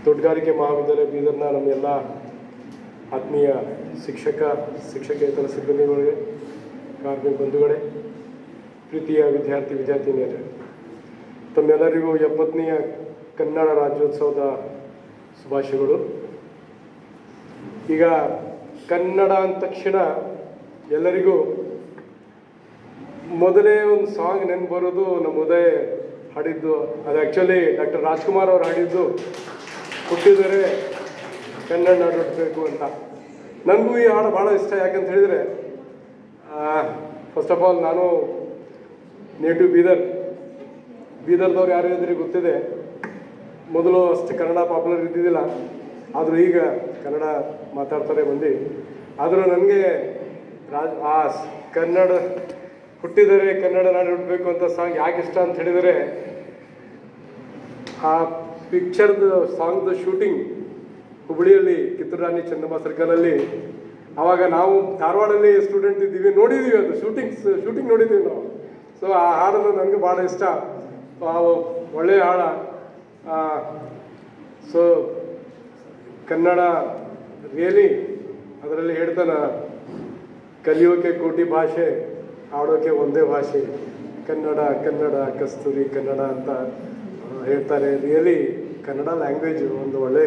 ತೋಟಗಾರಿಕೆ ಮಹಾವಿದ್ಯಾಲಯ ಬೀದರ್ನ ನಮ್ಮೆಲ್ಲ ಆತ್ಮೀಯ ಶಿಕ್ಷಕೇತರ ಸಿಬ್ಬಂದಿಗಳಿಗೆ, ಕಾರ್ಮಿಕ ಬಂಧುಗಳೇ, ಪ್ರೀತಿಯ ವಿದ್ಯಾರ್ಥಿನಿಯರೇ, ತಮ್ಮೆಲ್ಲರಿಗೂ 70ನೇ ಕನ್ನಡ ರಾಜ್ಯೋತ್ಸವದ ಶುಭಾಶಯಗಳು. ಈಗ ಕನ್ನಡ ಅಂದ ತಕ್ಷಣ ಎಲ್ಲರಿಗೂ ಮೊದಲೇ ಒಂದು ಸಾಂಗ್ ನೆನಪು ಬರೋದು ನಮ್ಮ ಉದಯ್ ಹಾಡಿದ್ದು. ಅದು ಆ್ಯಕ್ಚುಲಿ ಡಾಕ್ಟರ್ ರಾಜ್ಕುಮಾರ್ ಅವರು ಹಾಡಿದ್ದು, ಹುಟ್ಟಿದರೆ ಕನ್ನಡ ನಾಡು ಹುಟ್ಟಬೇಕು ಅಂತ. ನನಗೂ ಈ ಹಾಡು ಭಾಳ ಇಷ್ಟ. ಯಾಕಂತ ಹೇಳಿದರೆ, ಫಸ್ಟ್ ಆಫ್ ಆಲ್ ನಾನು ನೇಟಿವ್ ಬೀದರ್ದವ್ರು ಯಾರು ಇದ್ರೆ ಗೊತ್ತಿದೆ. ಮೊದಲು ಅಷ್ಟು ಕನ್ನಡ ಪಾಪ್ಯುಲರ್ ಇದ್ದಿದ್ದಿಲ್ಲ, ಆದರೂ ಈಗ ಕನ್ನಡ ಮಾತಾಡ್ತಾರೆ ಮಂದಿ. ಆದರೂ ನನಗೆ ಕನ್ನಡ ಹುಟ್ಟಿದರೆ ಕನ್ನಡ ನಾಡು ಹುಟ್ಟಬೇಕು ಅಂತ ಸಾಂಗ್ ಯಾಕೆ ಇಷ್ಟ ಅಂತ ಹೇಳಿದರೆ, ಆ ಪಿಕ್ಚರ್ದು ಸಾಂಗ್ದು ಶೂಟಿಂಗ್ ಹುಬ್ಬಳ್ಳಿಯಲ್ಲಿ ಕಿತ್ತೂರು ರಾಣಿ ಚೆನ್ನಮ್ಮ ಸರ್ಕಲಲ್ಲಿ, ಆವಾಗ ನಾವು ಧಾರವಾಡಲ್ಲಿ ಸ್ಟೂಡೆಂಟ್ ಇದ್ದೀವಿ, ನೋಡಿದ್ದೀವಿ ಅದು ಶೂಟಿಂಗ್ ನೋಡಿದ್ದೀವಿ ನಾವು. ಸೊ ಆ ಹಾಡನ್ನು ನನಗೆ ಭಾಳ ಇಷ್ಟ. ಒಳ್ಳೆಯ ಹಾಡ. ಸೊ ಕನ್ನಡ ರಿಯಲಿ ಅದರಲ್ಲಿ ಹೇಳ್ತಾನೆ, ಕಲಿಯೋಕೆ ಕೋಟಿ ಭಾಷೆ, ಆಡೋಕೆ ಒಂದೇ ಭಾಷೆ, ಕನ್ನಡ ಕನ್ನಡ ಕಸ್ತೂರಿ ಕನ್ನಡ ಅಂತ ಹೇಳ್ತಾರೆ. ರಿಯಲಿ ಕನ್ನಡ ಲ್ಯಾಂಗ್ವೇಜ್ ಒಂದು ಒಳ್ಳೆ,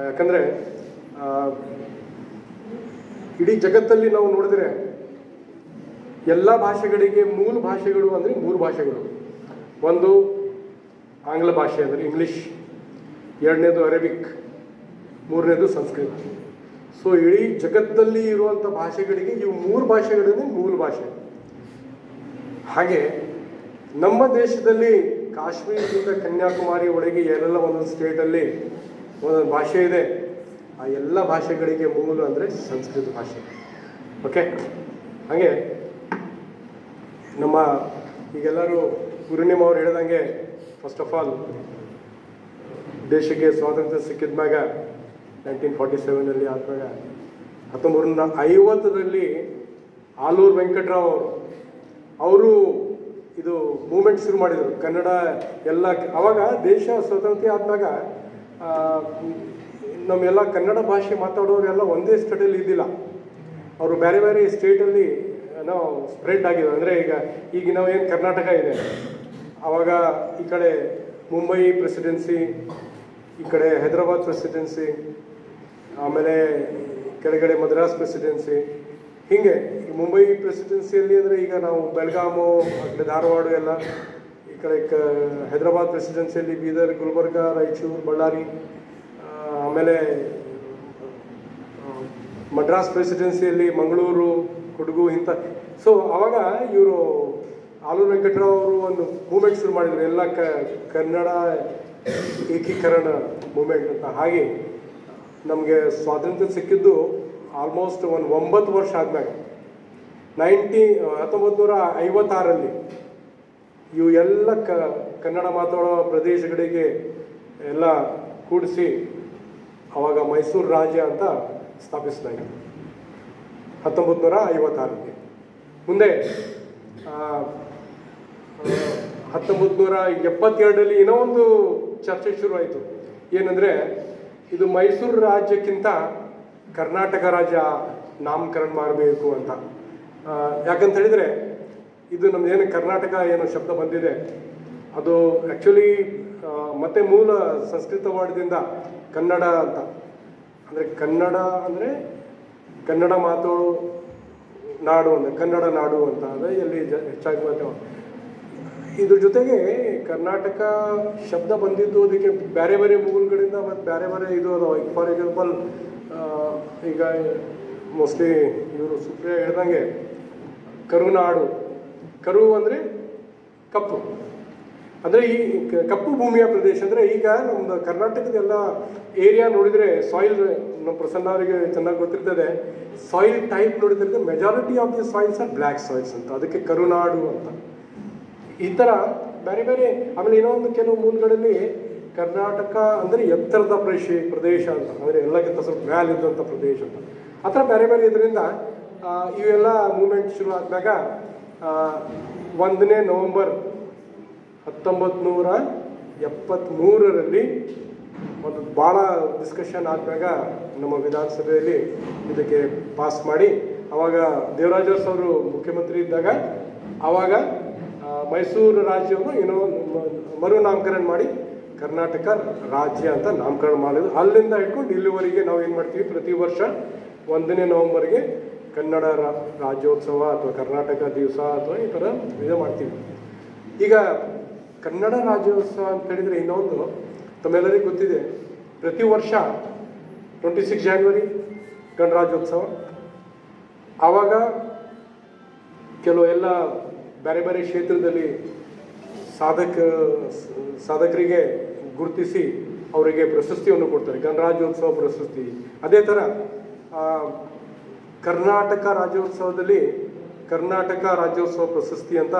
ಯಾಕಂದರೆ ಇಡೀ ಜಗತ್ತಲ್ಲಿ ನಾವು ನೋಡಿದ್ರೆ ಎಲ್ಲ ಭಾಷೆಗಳಿಗೆ ಮೂಲ ಭಾಷೆಗಳು ಅಂದರೆ 3 ಭಾಷೆಗಳು. ಒಂದು ಆಂಗ್ಲ ಭಾಷೆ ಅಂದರೆ ಇಂಗ್ಲೀಷ್, ಎರಡನೇದು ಅರೇಬಿಕ್, ಮೂರನೇದು ಸಂಸ್ಕೃತ. ಸೊ ಇಡೀ ಜಗತ್ತಲ್ಲಿ ಇರುವಂಥ ಭಾಷೆಗಳಿಗೆ ಇವು 3 ಭಾಷೆಗಳನ್ನೇ ಮೂಲ ಭಾಷೆ. ಹಾಗೆ ನಮ್ಮ ದೇಶದಲ್ಲಿ ಕಾಶ್ಮೀರದಿಂದ ಕನ್ಯಾಕುಮಾರಿ ಒಳಗೆ ಎಲ್ಲ ಒಂದೊಂದು ಸ್ಟೇಟಲ್ಲಿ ಒಂದೊಂದು ಭಾಷೆ ಇದೆ. ಆ ಎಲ್ಲ ಭಾಷೆಗಳಿಗೆ ಮೂಲ ಅಂದರೆ ಸಂಸ್ಕೃತ ಭಾಷೆ. ಓಕೆ, ಹಾಗೆ ನಮ್ಮ ಈಗೆಲ್ಲರೂ ಪೂರ್ಣಿಮಾ ಅವ್ರು ಹೇಳ್ದಂಗೆ, ಫಸ್ಟ್ ಆಫ್ ಆಲ್ ದೇಶಕ್ಕೆ ಸ್ವಾತಂತ್ರ್ಯ ಸಿಕ್ಕಿದ ಮ್ಯಾಗ 1947 ಆದ್ಮ್ಯಾಗ 1950 ಆಲೂರು ವೆಂಕಟರಾವ್ ಅವರು ಇದು ಮೂಮೆಂಟ್ ಶುರು ಮಾಡಿದರು. ಕನ್ನಡ ಎಲ್ಲ ಅವಾಗ ದೇಶ ಸ್ವಾತಂತ್ರ್ಯ ಆದ್ಮ್ಯಾಗ ನಮ್ಮೆಲ್ಲ ಕನ್ನಡ ಭಾಷೆ ಮಾತಾಡೋರೆಲ್ಲ ಒಂದೇ ಸ್ಟೇಟಲ್ಲಿ ಇದ್ದಿಲ್ಲ. ಅವರು ಬೇರೆ ಬೇರೆ ಸ್ಟೇಟಲ್ಲಿ ನಾವು ಸ್ಪ್ರೆಡ್ ಆಗಿದ್ದಾರೆ. ಅಂದರೆ ಈಗ ನಾವೇನು ಕರ್ನಾಟಕ ಇದೆ, ಆವಾಗ ಈ ಕಡೆ ಮುಂಬೈ ಪ್ರೆಸಿಡೆನ್ಸಿ, ಈ ಕಡೆ ಹೈದರಾಬಾದ್ ಪ್ರೆಸಿಡೆನ್ಸಿ, ಆಮೇಲೆ ಕೆಳಗಡೆ ಮದ್ರಾಸ್ ಪ್ರೆಸಿಡೆನ್ಸಿ, ಹೀಗೆ ಮುಂಬೈ ಪ್ರೆಸಿಡೆನ್ಸಿಯಲ್ಲಿ ಅಂದರೆ ಈಗ ನಾವು ಬೆಳಗಾಮು, ಆ ಕಡೆ ಧಾರವಾಡ ಎಲ್ಲ, ಈ ಕಡೆ ಹೈದರಾಬಾದ್ ಪ್ರೆಸಿಡೆನ್ಸಿಯಲ್ಲಿ ಬೀದರ್, ಗುಲ್ಬರ್ಗ, ರಾಯಚೂರು, ಬಳ್ಳಾರಿ, ಆಮೇಲೆ ಮದ್ರಾಸ್ ಪ್ರೆಸಿಡೆನ್ಸಿಯಲ್ಲಿ ಮಂಗಳೂರು, ಕೊಡಗು, ಇಂಥ. ಸೊ ಆವಾಗ ಇವರು ಆಲೂರು ವೆಂಕಟರಾವ್ ಅವರು ಒಂದು ಮೂಮೆಂಟ್ ಶುರು ಮಾಡಿದರು, ಎಲ್ಲ ಕನ್ನಡ ಏಕೀಕರಣ ಮೂಮೆಂಟ್ ಅಂತ. ಹಾಗೆ ನಮಗೆ ಸ್ವಾತಂತ್ರ್ಯ ಸಿಕ್ಕಿದ್ದು ಆಲ್ಮೋಸ್ಟ್ ಒಂದು 9 ವರ್ಷ ಆದ್ಮ್ಯಾಗ 1956 ಇವು ಎಲ್ಲ ಕನ್ನಡ ಮಾತಾಡೋ ಪ್ರದೇಶಗಳಿಗೆ ಎಲ್ಲ ಕೂಡಿಸಿ ಆವಾಗ ಮೈಸೂರು ರಾಜ್ಯ ಅಂತ ಸ್ಥಾಪಿಸಲಾಯಿತು 1956. ಮುಂದೆ 1972 ಏನೋ ಒಂದು ಚರ್ಚೆ ಶುರುವಾಯಿತು. ಏನಂದರೆ, ಇದು ಮೈಸೂರು ರಾಜ್ಯಕ್ಕಿಂತ ಕರ್ನಾಟಕ ರಾಜ್ಯ ನಾಮಕರಣ ಮಾಡಬೇಕು ಅಂತ. ಯಾಕಂತ ಹೇಳಿದರೆ, ಇದು ನಮ್ಮದೇನು ಕರ್ನಾಟಕ ಏನೋ ಶಬ್ದ ಬಂದಿದೆ, ಅದು ಆ್ಯಕ್ಚುಲಿ ಮತ್ತೆ ಮೂಲ ಸಂಸ್ಕೃತ ವರ್ಡ್ದಿಂದ ಕನ್ನಡ ಅಂತ. ಅಂದರೆ ಕನ್ನಡ ಅಂದರೆ ಕನ್ನಡ ಮಾತಾಡೋ ನಾಡು ಅಂತ, ಕನ್ನಡ ನಾಡು ಅಂತ. ಅಂದರೆ ಎಲ್ಲಿ ಹೆಚ್ಚಾಗಿ ಮಾತಾಡೋ. ಇದ್ರ ಜೊತೆಗೆ ಕರ್ನಾಟಕ ಶಬ್ದ ಬಂದಿದ್ದು ಅದಕ್ಕೆ ಬೇರೆ ಬೇರೆ ಮೂಲಗಳಿಂದ ಮತ್ತು ಬೇರೆ ಬೇರೆ ಇದು ಅದಾವ. ಈಗ ಫಾರ್ ಎಕ್ಸಾಂಪಲ್ ಈಗ ಮೋಸ್ಟ್ಲಿ ಇವರು ಸುಪ್ರಿಯ ಹೇಳ್ದಂಗೆ ಕರುನಾಡು, ಕರು ಅಂದರೆ ಕಪ್ಪು, ಅಂದರೆ ಈ ಕಪ್ಪು ಭೂಮಿಯ ಪ್ರದೇಶ. ಅಂದರೆ ಈಗ ನಮ್ಮದು ಕರ್ನಾಟಕದ ಎಲ್ಲ ಏರಿಯಾ ನೋಡಿದರೆ ಸಾಯಿಲ್, ನಮ್ಮ ಪ್ರಸನ್ನ ಅವರಿಗೆ ಚೆನ್ನಾಗಿ ಗೊತ್ತಿರ್ತದೆ, ಸಾಯಿಲ್ ಟೈಪ್ ನೋಡಿದ್ರೆ majority of the soils are black soils ಅಂತ, ಅದಕ್ಕೆ ಕರುನಾಡು ಅಂತ. ಈ ಥರ ಬೇರೆ ಬೇರೆ. ಆಮೇಲೆ ಏನೋ ಒಂದು ಕೆಲವು ಮೂಲಗಳಲ್ಲಿ ಕರ್ನಾಟಕ ಅಂದರೆ ಎತ್ತರದ ಪ್ರದೇಶ ಅಂತ, ಅಂದರೆ ಎಲ್ಲಕ್ಕಿಂತ ಸ್ವಲ್ಪ ಮ್ಯಾಲಿದ್ದಂಥ ಪ್ರದೇಶ ಅಂತ. ಆ ಥರ ಬೇರೆ ಬೇರೆ ಇದರಿಂದ ಇವೆಲ್ಲ ಮೂಮೆಂಟ್ ಶುರು ಆದ್ಮ್ಯಾಗ 1ನೇ ನವೆಂಬರ್ 1973 ಒಂದು ಭಾಳ ಡಿಸ್ಕಷನ್ ಆದಾಗ ನಮ್ಮ ವಿಧಾನಸಭೆಯಲ್ಲಿ ಇದಕ್ಕೆ ಪಾಸ್ ಮಾಡಿ, ಆವಾಗ ದೇವರಾಜ ಅವರು ಮುಖ್ಯಮಂತ್ರಿ ಇದ್ದಾಗ ಆವಾಗ ಮೈಸೂರು ರಾಜ್ಯವನ್ನು ಮರು ನಾಮಕರಣ ಮಾಡಿ ಕರ್ನಾಟಕ ರಾಜ್ಯ ಅಂತ ನಾಮಕರಣ ಮಾಡಿದ್ರು. ಅಲ್ಲಿಂದ ಹಿಡ್ಕೊಂಡು ಇಲ್ಲಿವರೆಗೆ ನಾವು ಏನು ಮಾಡ್ತೀವಿ, ಪ್ರತಿ ವರ್ಷ 1ನೇ ನವೆಂಬರ್ಗೆ ಕನ್ನಡ ರಾಜ್ಯೋತ್ಸವ ಅಥವಾ ಕರ್ನಾಟಕ ದಿವಸ ಅಥವಾ ಈ ಥರ ಇದು ಮಾಡ್ತೀವಿ. ಈಗ ಕನ್ನಡ ರಾಜ್ಯೋತ್ಸವ ಅಂತ ಹೇಳಿದರೆ ಇನ್ನೊಂದು ತಮ್ಮೆಲ್ಲರಿಗೂ ಗೊತ್ತಿದೆ, ಪ್ರತಿ ವರ್ಷ 26 ಜಾನ್ವರಿ ಗಣರಾಜ್ಯೋತ್ಸವ. ಆವಾಗ ಕೆಲವು ಎಲ್ಲ ಬೇರೆ ಬೇರೆ ಕ್ಷೇತ್ರದಲ್ಲಿ ಸಾಧಕರಿಗೆ ಗುರುತಿಸಿ ಅವರಿಗೆ ಪ್ರಶಸ್ತಿಯನ್ನು ಕೊಡ್ತಾರೆ, ಗಣರಾಜ್ಯೋತ್ಸವ ಪ್ರಶಸ್ತಿ. ಅದೇ ಥರ ಕರ್ನಾಟಕ ರಾಜ್ಯೋತ್ಸವದಲ್ಲಿ ಕರ್ನಾಟಕ ರಾಜ್ಯೋತ್ಸವ ಪ್ರಶಸ್ತಿ ಅಂತ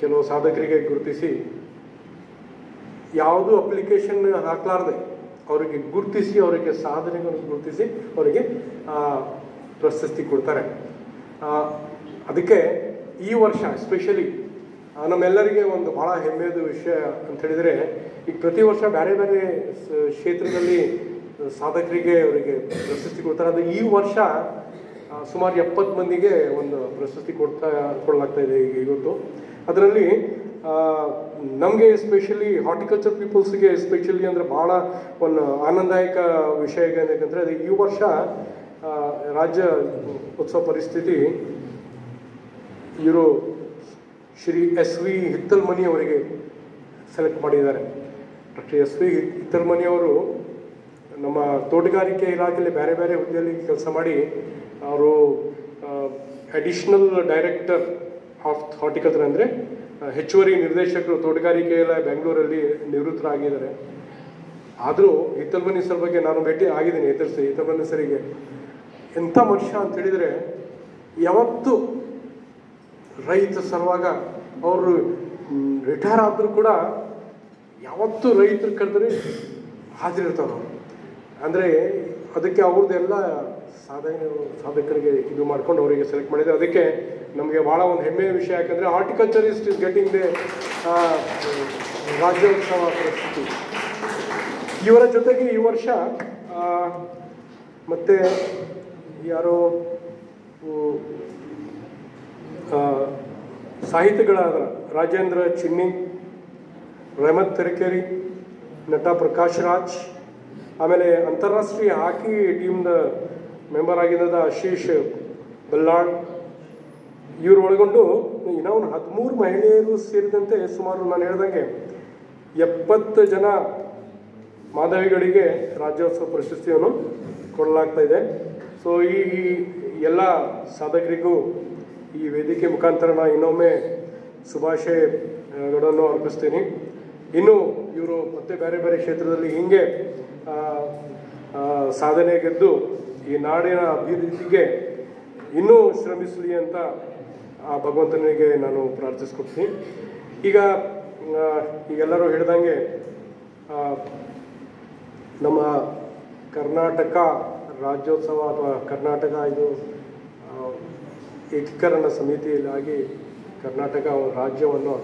ಕೆಲವು ಸಾಧಕರಿಗೆ ಗುರುತಿಸಿ, ಯಾವುದು ಅಪ್ಲಿಕೇಶನ್ ಹಾಕಲಾರ್ದೆ ಅವರಿಗೆ ಗುರುತಿಸಿ, ಅವರಿಗೆ ಸಾಧನೆಗಳನ್ನು ಗುರುತಿಸಿ ಅವರಿಗೆ ಪ್ರಶಸ್ತಿ ಕೊಡ್ತಾರೆ. ಅದಕ್ಕೆ ಈ ವರ್ಷ ಎಸ್ಪೆಷಲಿ ನಮ್ಮೆಲ್ಲರಿಗೆ ಒಂದು ಭಾಳ ಹೆಮ್ಮೆಯ ವಿಷಯ ಅಂತ ಹೇಳಿದರೆ, ಈಗ ಪ್ರತಿ ವರ್ಷ ಬೇರೆ ಬೇರೆ ಕ್ಷೇತ್ರದಲ್ಲಿ ಸಾಧಕರಿಗೆ ಅವರಿಗೆ ಪ್ರಶಸ್ತಿ ಕೊಡ್ತಾರೆ. ಅದು ಈ ವರ್ಷ ಸುಮಾರು 70 ಮಂದಿಗೆ ಒಂದು ಪ್ರಶಸ್ತಿ ಕೊಡಲಾಗ್ತಾ ಇದೆ ಇವತ್ತು. ಅದರಲ್ಲಿ ನಮಗೆ ಎಸ್ಪೆಷಲಿ ಹಾರ್ಟಿಕಲ್ಚರ್ ಪೀಪಲ್ಸ್ಗೆ ಎಸ್ಪೆಷಲಿ ಅಂದರೆ ಭಾಳ ಒಂದು ಆನಂದದಾಯಕ ವಿಷಯ ಏನಂತಂದರೆ, ಅದು ಈ ವರ್ಷ ರಾಜ್ಯ ಉತ್ಸವ ಪರಿಸ್ಥಿತಿ ಇವರು ಶ್ರೀ SV ಹಿತ್ತಲ್ಮನಿ ಅವರಿಗೆ ಸೆಲೆಕ್ಟ್ ಮಾಡಿದ್ದಾರೆ. ಡಾಕ್ಟರ್ SV ಹಿತ್ತಲ್ಮನಿ ಅವರು ನಮ್ಮ ತೋಟಗಾರಿಕೆ ಇಲಾಖೆಯಲ್ಲಿ ಬೇರೆ ಬೇರೆ ಹುದ್ದೆಯಲ್ಲಿ ಕೆಲಸ ಮಾಡಿ ಅವರು ಅಡಿಷನಲ್ ಡೈರೆಕ್ಟರ್ ಆಫ್ ಹಾರ್ಟಿಕಲ್ಚರ್ ಅಂದರೆ ಹೆಚ್ಚುವರಿ ನಿರ್ದೇಶಕರು ತೋಟಗಾರಿಕೆ ಇಲಾಖೆ ಬೆಂಗಳೂರಲ್ಲಿ ನಿವೃತ್ತರಾಗಿದ್ದಾರೆ. ಆದರೂ ಹಿತ್ತಲ್ಮನಿ ಸರ್ ಬಗ್ಗೆ ನಾನು ಭೇಟಿ ಆಗಿದ್ದೀನಿ, ಹಿತ್ತಲ್ಮನಿ ಸರಿಗೆ. ಎಂಥ ಮನುಷ್ಯ ಅಂತ ಹೇಳಿದರೆ, ಯಾವತ್ತು ರೈತ ಸಲುವಾಗ ಅವರು ರಿಟೈರ್ ಆದರೂ ಕೂಡ ಯಾವತ್ತೂ ರೈತರು ಕರೆದ್ರೆ ಹಾಜರಿರ್ತಾರೆ ಅವರು. ಅಂದರೆ ಅದಕ್ಕೆ ಅವ್ರದ್ದೆಲ್ಲ ಸಾಧಕರಿಗೆ ಇದು ಮಾಡ್ಕೊಂಡು ಅವರಿಗೆ ಸೆಲೆಕ್ಟ್ ಮಾಡಿದ್ದಾರೆ. ಅದಕ್ಕೆ ನಮಗೆ ಭಾಳ ಒಂದು ಹೆಮ್ಮೆಯ ವಿಷಯ, ಯಾಕಂದರೆ ಹಾರ್ಟಿಕಲ್ಚರಿಸ್ಟ್ ಇಸ್ ಗೆಟಿಂಗ್ ದ ರಾಜ್ಯೋತ್ಸವ ಪ್ರಶಸ್ತಿ. ಇವರ ಜೊತೆಗೆ ಈ ವರ್ಷ ಮತ್ತು ಯಾರೋ ಸಾಹಿತಿಗಳಾದ ರಾಜೇಂದ್ರ ಚಿನ್ನಿ, ರೆಹಮತ್ ತರೀಕೆರೆ, ನಟ ಪ್ರಕಾಶ್ ರಾಜ್, ಆಮೇಲೆ ಅಂತಾರಾಷ್ಟ್ರೀಯ ಹಾಕಿ ಟೀಮ್ದ ಮೆಂಬರ್ ಆಗಿದ್ದ ಆಶೀಶ್ ಬಲ್ಲಾಳ್, ಇವರು ಒಳಗೊಂಡು ಇನ್ನೂ 13 ಮಹಿಳೆಯರು ಸೇರಿದಂತೆ ಸುಮಾರು ನಾನು ಹೇಳ್ದಂಗೆ 70 ಜನ ಮಾಧವಿಗಳಿಗೆ ರಾಜ್ಯೋತ್ಸವ ಪ್ರಶಸ್ತಿಯನ್ನು ಕೊಡಲಾಗ್ತಾ ಇದೆ. ಸೊ ಈ ಎಲ್ಲ ಸಾಧಕರಿಗೂ ಈ ವೇದಿಕೆ ಮುಖಾಂತರ ನಾನು ಇನ್ನೊಮ್ಮೆ ಶುಭಾಶಯಗಳನ್ನು ಅರ್ಪಿಸ್ತೀನಿ. ಇನ್ನು ಇವರು ಮತ್ತೆ ಬೇರೆ ಬೇರೆ ಕ್ಷೇತ್ರದಲ್ಲಿ ಹೀಗೆ ಸಾಧನೆ ಗೆದ್ದು ಈ ನಾಡಿನ ಅಭಿವೃದ್ಧಿಗೆ ಇನ್ನೂ ಶ್ರಮಿಸಲಿ ಅಂತ ಆ ಭಗವಂತನಿಗೆ ನಾನು ಪ್ರಾರ್ಥಿಸ್ಕೊಡ್ತೀನಿ. ಈಗೆಲ್ಲರೂ ಹೇಳ್ದಂಗೆ ನಮ್ಮ ಕರ್ನಾಟಕ ರಾಜ್ಯೋತ್ಸವ ಅಥವಾ ಕರ್ನಾಟಕ ಇದು ಏಕೀಕರಣ ಸಮಿತಿಯಲ್ಲಾಗಿ ಕರ್ನಾಟಕ ರಾಜ್ಯವನ್ನು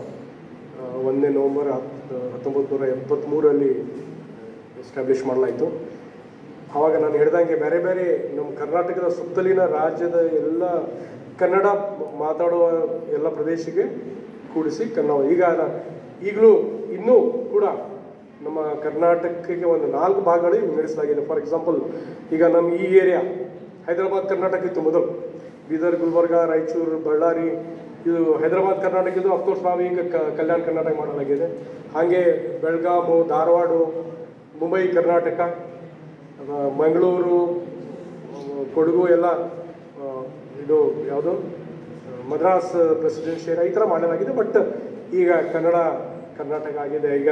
1ನೇ ನವೆಂಬರ್ 1973 ಎಸ್ಟಾಬ್ಲಿಷ್ ಮಾಡಲಾಯಿತು. ಆವಾಗ ನಾನು ಹೇಳ್ದಂಗೆ ಬೇರೆ ಬೇರೆ ನಮ್ಮ ಕರ್ನಾಟಕದ ಸುತ್ತಲಿನ ರಾಜ್ಯದ ಎಲ್ಲ ಕನ್ನಡ ಮಾತಾಡುವ ಎಲ್ಲ ಪ್ರದೇಶಕ್ಕೆ ಕೂಡಿಸಿ ಈಗಲೂ ಇನ್ನೂ ಕೂಡ ನಮ್ಮ ಕರ್ನಾಟಕಕ್ಕೆ ಒಂದು 4 ಭಾಗಗಳಿಗೆ ವಿಂಗಡಿಸಲಾಗಿದೆ. ಫಾರ್ ಎಕ್ಸಾಂಪಲ್, ಈಗ ನಮ್ಮ ಈ ಏರಿಯಾ ಹೈದರಾಬಾದ್ ಕರ್ನಾಟಕ ಇತ್ತು ಮೊದಲು, ಬೀದರ್, ಗುಲ್ಬರ್ಗ, ರಾಯಚೂರು, ಬಳ್ಳಾರಿ, ಇದು ಹೈದರಾಬಾದ್ ಕರ್ನಾಟಕ ಇದು. ಅಫ್ಕೋರ್ಸ್ ನಾವು ಈಗ ಕಲ್ಯಾಣ ಕರ್ನಾಟಕ ಮಾಡಲಾಗಿದೆ. ಹಾಗೆ ಬೆಳಗಾಮು, ಧಾರವಾಡ, ಮುಂಬೈ ಕರ್ನಾಟಕ, ಮಂಗಳೂರು, ಕೊಡಗು ಎಲ್ಲ ಇದು ಯಾವುದು ಮದ್ರಾಸ್ ಪ್ರೆಸಿಡೆನ್ಷಿಯಲ್ ಈ ಥರ ಮಾಡಲಾಗಿದೆ. ಬಟ್ ಈಗ ಕರ್ನಾಟಕ ಆಗಿದೆ. ಈಗ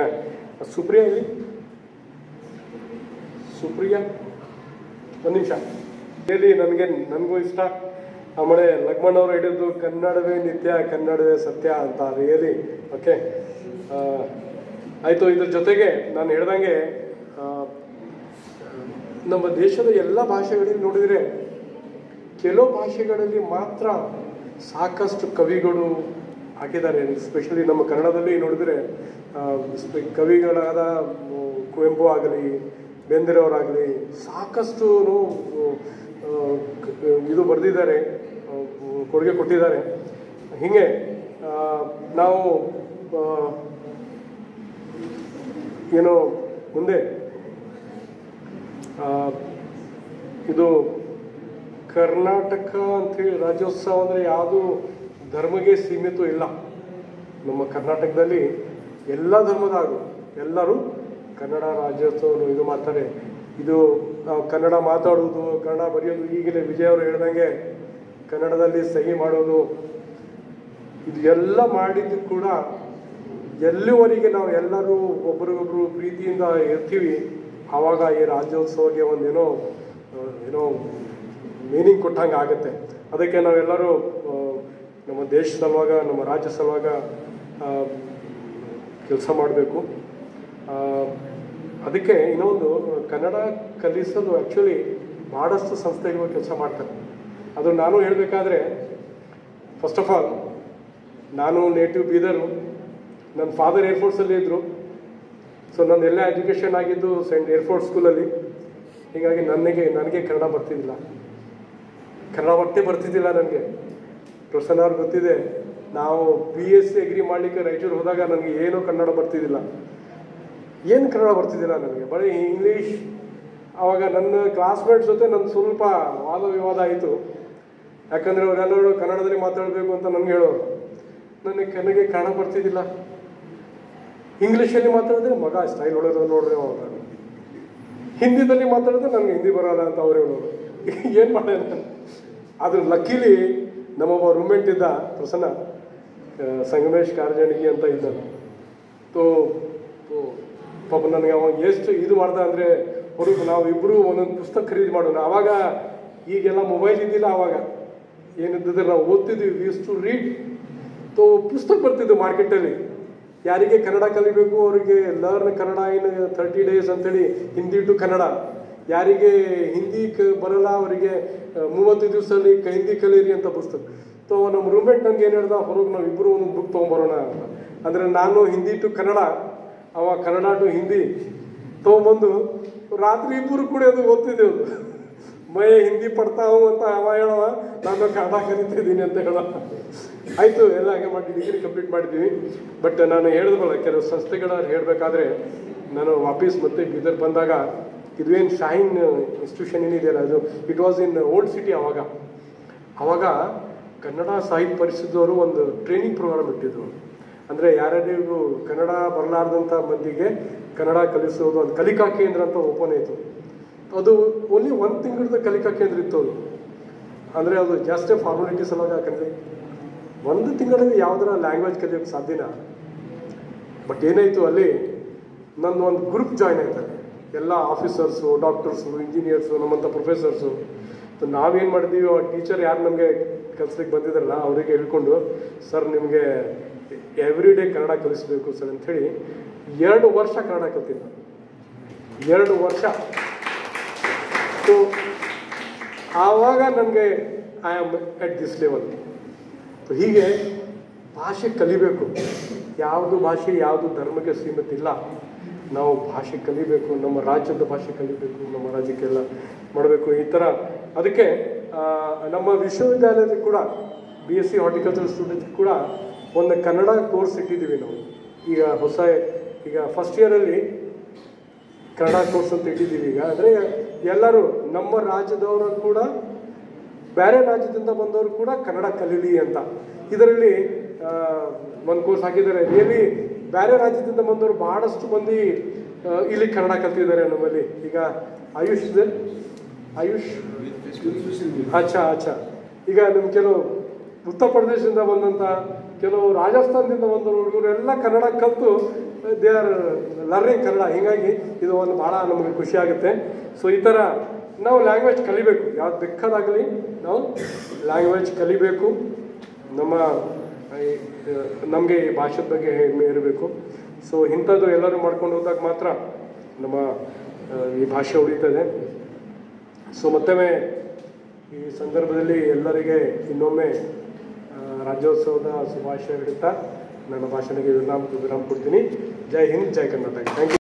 ಸುಪ್ರಿಯಾ ಒಂದು ನಿಮಿಷ ಹೇಳಿ. ನನಗೂ ಇಷ್ಟ. ಆಮೇಲೆ ಲಕ್ಷ್ಮಣವ್ರು ಹಿಡಿದು ಕನ್ನಡವೇ ನಿತ್ಯ ಕನ್ನಡವೇ ಸತ್ಯ ಅಂತ ರಿಯಲಿ ಓಕೆ ಆಯಿತು. ಇದ್ರ ಜೊತೆಗೆ ನಾನು ಹೇಳ್ದಂಗೆ ನಮ್ಮ ದೇಶದ ಎಲ್ಲ ಭಾಷೆಗಳಲ್ಲಿ ನೋಡಿದರೆ ಕೆಲವು ಭಾಷೆಗಳಲ್ಲಿ ಮಾತ್ರ ಸಾಕಷ್ಟು ಕವಿಗಳು ಹಾಕಿದ್ದಾರೆ. ಎಸ್ಪೆಷಲಿ ನಮ್ಮ ಕನ್ನಡದಲ್ಲಿ ನೋಡಿದರೆ ಕವಿಗಳಾದ ಕುವೆಂಪು ಆಗಲಿ, ಬೇಂದ್ರೆಯವರಾಗಲಿ ಸಾಕಷ್ಟು ಇದು ಬರೆದಿದ್ದಾರೆ, ಕೊಡುಗೆ ಕೊಟ್ಟಿದ್ದಾರೆ. ಹೀಗೆ ನಾವು ಏನು ಮುಂದೆ ಇದು ಕರ್ನಾಟಕ ಅಂಥೇಳಿ ರಾಜ್ಯೋತ್ಸವ ಅಂದರೆ ಯಾವುದು ಧರ್ಮಕ್ಕೆ ಸೀಮಿತ ಇಲ್ಲ. ನಮ್ಮ ಕರ್ನಾಟಕದಲ್ಲಿ ಎಲ್ಲ ಧರ್ಮದಾಗು ಎಲ್ಲರೂ ಕನ್ನಡ ರಾಜ್ಯೋತ್ಸವ ಇದು ಮಾಡ್ತಾರೆ. ಇದು ನಾವು ಕನ್ನಡ ಮಾತಾಡೋದು, ಕನ್ನಡ ಬರೆಯೋದು, ಈಗಲೇ ವಿಜಯ್ ಅವರು ಹೇಳ್ದಂಗೆ ಕನ್ನಡದಲ್ಲಿ ಸಹಿ ಮಾಡೋದು, ಇದು ಎಲ್ಲ ಮಾಡಿದ್ದು ಕೂಡ ಎಲ್ಲಿವರೆಗೆ ನಾವು ಎಲ್ಲರೂ ಒಬ್ರಿಗೊಬ್ರು ಪ್ರೀತಿಯಿಂದ ಇರ್ತೀವಿ ಆವಾಗ ಈ ರಾಜ್ಯೋತ್ಸವಕ್ಕೆ ಒಂದೇನೋ ಮೀನಿಂಗ್ ಕೊಟ್ಟಂಗೆ ಆಗುತ್ತೆ. ಅದಕ್ಕೆ ನಾವೆಲ್ಲರೂ ನಮ್ಮ ದೇಶ ಸಲುವಾಗ, ನಮ್ಮ ರಾಜ್ಯ ಸಲುವಾಗ ಕೆಲಸ ಮಾಡಬೇಕು. ಅದಕ್ಕೆ ಇನ್ನೊಂದು ಕನ್ನಡ ಕಲಿಸಲು ಆ್ಯಕ್ಚುಲಿ ಭಾಳಷ್ಟು ಸಂಸ್ಥೆಗಳು ಕೆಲಸ ಮಾಡ್ತಾರೆ. ಅದು ನಾನು ಹೇಳಬೇಕಾದ್ರೆ ಫಸ್ಟ್ ಆಫ್ ಆಲ್ ನಾನು ನೇಟಿವ್ ಬೀದರು, ನನ್ನ ಫಾದರ್ ಏರ್ಫೋರ್ಸಲ್ಲಿ ಇದ್ದರು. ಸೊ ನಂದೆಲ್ಲ ಎಜುಕೇಷನ್ ಆಗಿದ್ದು ಸೆಂಟ್ ಏರ್ಫೋರ್ಸ್ ಸ್ಕೂಲಲ್ಲಿ. ಹೀಗಾಗಿ ನನಗೆ ಕನ್ನಡ ಬರ್ತಿದ್ದಿಲ್ಲ, ನನಗೆ. ಪ್ರಸನ್ನ ಅವ್ರಿಗೆ ಗೊತ್ತಿದೆ, ನಾವು BSc ಅಗ್ರಿ ಮಾಡಲಿಕ್ಕೆ ರಾಯಚೂರು ಹೋದಾಗ ನನಗೆ ಏನೂ ಕನ್ನಡ ಬರ್ತಿದ್ದಿಲ್ಲ, ಕನ್ನಡ ಬರ್ತಿದ್ದಿಲ್ಲ ನನಗೆ, ಬರೀ ಇಂಗ್ಲೀಷ್. ಆವಾಗ ನನ್ನ ಕ್ಲಾಸ್ಮೇಟ್ಸ್ ಜೊತೆ ನನ್ನ ಸ್ವಲ್ಪ ವಾದ ವಿವಾದ ಆಯಿತು. ಯಾಕಂದರೆ ಅವರೆಲ್ಲರೂ ಕನ್ನಡದಲ್ಲಿ ಮಾತಾಡಬೇಕು ಅಂತ ನನಗೆ ಹೇಳೋರು. ನನಗೆ ಕನ್ನಡ ಬರ್ತಿದ್ದಿಲ್ಲ. ಇಂಗ್ಲೀಷಲ್ಲಿ ಮಾತಾಡಿದ್ರೆ ಮಗ ಸ್ಟೈಲ್ ಹೊಡೋದು ನೋಡ್ರಿ ಅವಾಗ. ಹಿಂದಿದಲ್ಲಿ ಮಾತಾಡಿದ್ರೆ ನನಗೆ ಹಿಂದಿ ಬರೋಲ್ಲ ಅಂತ ಅವ್ರು ಹೇಳೋರು. ಏನು ಮಾಡೋಣ? ಆದ್ರೆ ಲಕ್ಕೀಲಿ ನಮ್ಮೊಬ್ಬ ರೂಮ್ಮೇಟ್ ಇದ್ದ, ಪ್ರಸನ್ನ, ಸಂಗಮೇಶ್ ಕಾರಜಣಿಗೆ ಅಂತ ಇದ್ದಾನೆ. ಪಾಪ ನನಗೆ ಅವ ಎಷ್ಟು ಇದು ಮಾಡ್ದ ಅಂದರೆ ಹೊರಗೆ ನಾವಿಬ್ಬರು ಒಂದೊಂದು ಪುಸ್ತಕ ಖರೀದಿ ಮಾಡೋಣ. ಆವಾಗ ಈಗೆಲ್ಲ ಮೊಬೈಲ್ ಇದ್ದಿಲ್ಲ. ಆವಾಗ ಏನಿದ್ದಿದ್ರೆ ನಾವು ಓದ್ತಿದ್ವಿ, ವಿ ಯೂಸ್ ಟು ರೀಡ್. ಪುಸ್ತಕ ಬರ್ತಿದ್ವು ಮಾರ್ಕೆಟಲ್ಲಿ. ಯಾರಿಗೆ ಕನ್ನಡ ಕಲಿಬೇಕು ಅವರಿಗೆ ಲರ್ನ್ ಕನ್ನಡ ಇನ್ 30 days ಅಂತೇಳಿ ಹಿಂದಿ ಟು ಕನ್ನಡ. ಯಾರಿಗೆ ಹಿಂದಿ ಬರಲ್ಲ ಅವರಿಗೆ 30 ದಿವಸದಲ್ಲಿ ಹಿಂದಿ ಕಲೀರಿ ಅಂತ ಪುಸ್ತಕ. ನಮ್ಮ ರೂಮ್ಮೇಟ್ ನನಗೆ ಏನು ಹೇಳ್ದ, ಹೊರಗೆ ನಾವು ಇಬ್ಬರು ಒಂದು ಬುಕ್ ತೊಗೊಂಬರೋಣ ಅಂತ. ಅಂದರೆ ನಾನು ಹಿಂದಿ ಟು ಕನ್ನಡ, ಅವ ಕನ್ನಡ ಟು ಹಿಂದಿ ತೊಗೊಂಬಂದು ರಾತ್ರಿ ಇಬ್ಬರು ಕೂಡ ಅದು ಓದ್ತಿದ್ದೆವು. ಮೈ ಹಿಂದಿ ಪಡ್ತಾ ಅಂತ ಅವ ಹೇಳವ, ನಾನು ಕನ್ನಡ ಕಲಿತಿದ್ದೀನಿ ಅಂತ ಹೇಳೋ. ಆಯಿತು, ಎಲ್ಲ ಹಾಗೆ ಮಾಡಿ ಡಿಗ್ರಿ ಕಂಪ್ಲೀಟ್ ಮಾಡಿದ್ದೀವಿ. ಬಟ್ ನಾನು ಹೇಳಿದ್ವಲ್ಲ, ಕೆಲವು ಸಂಸ್ಥೆಗಳ ಹೇಳಬೇಕಾದ್ರೆ ನಾನು ವಾಪಸ್ ಮತ್ತೆ ಬೀದರ್ ಬಂದಾಗ ಇದುವೇನು ಶೈನ್ ಇನ್ಸ್ಟಿಟ್ಯೂಷನ್ ಏನಿದೆಯಲ್ಲ, ಅದು it was in old city. ಆವಾಗ ಕನ್ನಡ ಸಾಹಿತ್ಯ ಪರಿಷದವರು ಒಂದು ಟ್ರೈನಿಂಗ್ ಪ್ರೋಗ್ರಾಮ್ ಇಟ್ಟಿದ್ರು. ಅಂದರೆ ಯಾರ್ಯಾರಿಗೂ ಕನ್ನಡ ಬರಲಾರ್ದಂಥ ಮಂದಿಗೆ ಕನ್ನಡ ಕಲಿಸೋದು ಒಂದು ಕಲಿಕಾ ಕೇಂದ್ರ ಅಂತ ಓಪನ್ ಆಯಿತು. ಅದು ಓನ್ಲಿ 1 ತಿಂಗಳದ ಕಲಿಕಾ ಕೇಂದ್ರ ಇತ್ತು ಅದು. ಅಂದರೆ ಅದು ಜಾಸ್ತಿ ಫಾರ್ಮಾಲಿಟೀಸ್ ಅಲ್ಲ. ಯಾಕಂದರೆ 1 ತಿಂಗಳಲ್ಲಿ ಯಾವುದರ ಲ್ಯಾಂಗ್ವೇಜ್ ಕಲಿಯೋಕ್ಕೆ ಸಾಧ್ಯನ. ಬಟ್ ಏನಾಯಿತು, ಅಲ್ಲಿ ನನ್ನ ಒಂದು ಗ್ರೂಪ್ ಜಾಯ್ನ್ ಆಯ್ತಾರೆ. ಎಲ್ಲ ಆಫೀಸರ್ಸು, ಡಾಕ್ಟರ್ಸು, ಇಂಜಿನಿಯರ್ಸು, ನಮ್ಮಂಥ ಪ್ರೊಫೆಸರ್ಸು. ನಾವೇನು ಮಾಡಿದ್ದೀವಿ, ಆ ಟೀಚರ್ ಯಾರು ನಮಗೆ ಕಲಿಸ್ಲಿಕ್ಕೆ ಬಂದಿದ್ರಲ್ಲ ಅವರಿಗೆ ಹೇಳ್ಕೊಂಡು, ಸರ್ ನಿಮಗೆ ಎವ್ರಿ ಡೇ ಕನ್ನಡ ಕಲಿಸ್ಬೇಕು ಸರ್ ಅಂಥೇಳಿ 2 ವರ್ಷ ಕನ್ನಡ ಕಲ್ತೀನಿ ನಾನು. 2 ವರ್ಷ. ಸೊ ಆವಾಗ ನನಗೆ I am at this level. ಹೀಗೆ ಭಾಷೆ ಕಲಿಬೇಕು. ಯಾವುದು ಭಾಷೆ, ಯಾವುದು ಧರ್ಮಕ್ಕೆ ಸೀಮಿತ ಇಲ್ಲ. ನಾವು ಭಾಷೆ ಕಲಿಬೇಕು, ನಮ್ಮ ರಾಜ್ಯದ ಭಾಷೆ ಕಲಿಬೇಕು, ನಮ್ಮ ರಾಜ್ಯಕ್ಕೆಲ್ಲ ಮಾಡಬೇಕು ಈ ಥರ. ಅದಕ್ಕೆ ನಮ್ಮ ವಿಶ್ವವಿದ್ಯಾಲಯದಲ್ಲಿ ಕೂಡ BSc ಹಾರ್ಟಿಕಲ್ಚರ್ ಸ್ಟೂಡೆಂಟ್ಸ್ ಕೂಡ ಒಂದು ಕನ್ನಡ ಕೋರ್ಸ್ ಇಟ್ಟಿದ್ದೀವಿ ನಾವು. ಈಗ ಫಸ್ಟ್ ಇಯರಲ್ಲಿ ಕನ್ನಡ ಕೋರ್ಸ್ ಅಂತ ಇಟ್ಟಿದ್ದೀವಿ. ಈಗ ಅಂದರೆ ಎಲ್ಲರೂ ನಮ್ಮ ರಾಜ್ಯದವರು ಕೂಡ ಬೇರೆ ರಾಜ್ಯದಿಂದ ಬಂದವರು ಕೂಡ ಕನ್ನಡ ಕಲೀಲಿ ಅಂತ. ಇದರಲ್ಲಿ ಒಂದು ಕೋರ್ಸ್ ಹಾಕಿದ್ದಾರೆ. ರಿಯಲಿ ಬೇರೆ ರಾಜ್ಯದಿಂದ ಬಂದವರು ಬಹಳಷ್ಟು ಮಂದಿ ಇಲ್ಲಿ ಕನ್ನಡ ಕಲ್ತಿದ್ದಾರೆ ನಮ್ಮಲ್ಲಿ. ಈಗ ಆಯುಷ್ ಅಚ್ಚಾ ಈಗ ನಿಮ್ಮ ಕೆಲವು ಉತ್ತರ ಪ್ರದೇಶದಿಂದ ಬಂದಂಥ, ಕೆಲವು ರಾಜಸ್ಥಾನದಿಂದ ಬಂದವರು ಹುಡುಗರು ಎಲ್ಲ ಕನ್ನಡ ಕಲಿತು ದೇ ಆರ್ ಲರ್ನಿಂಗ್ ಕನ್ನಡ. ಹೀಗಾಗಿ ಇದು ಒಂದು ಭಾಳ ನಮಗೆ ಖುಷಿ ಆಗುತ್ತೆ. ಸೊ ಈ ಥರ ನಾವು ಲ್ಯಾಂಗ್ವೇಜ್ ಕಲಿಬೇಕು. ಯಾವ್ದು ಬೇಕಾದಾಗಲಿ ನಾವು ಲ್ಯಾಂಗ್ವೇಜ್ ಕಲಿಬೇಕು. ನಮಗೆ ಈ ಭಾಷೆ ಬಗ್ಗೆ ಹೆಮ್ಮೆ ಇರಬೇಕು. ಸೊ ಇಂಥದ್ದು ಎಲ್ಲರೂ ಮಾಡ್ಕೊಂಡು ಹೋದಾಗ ಮಾತ್ರ ನಮ್ಮ ಈ ಭಾಷೆ ಉಳಿತದೆ. ಸೊ ಮತ್ತೊಮ್ಮೆ ಈ ಸಂದರ್ಭದಲ್ಲಿ ಎಲ್ಲರಿಗೆ ಇನ್ನೊಮ್ಮೆ ರಾಜ್ಯೋತ್ಸವದ ಶುಭಾಶಯ ಹೇಳ್ತಾ ನನ್ನ ಭಾಷಣಕ್ಕೆ ವಿರಾಮ ಕೊಡ್ತೀನಿ. ಜೈ ಹಿಂದ್, ಜೈ ಕರ್ನಾಟಕ. Thank you.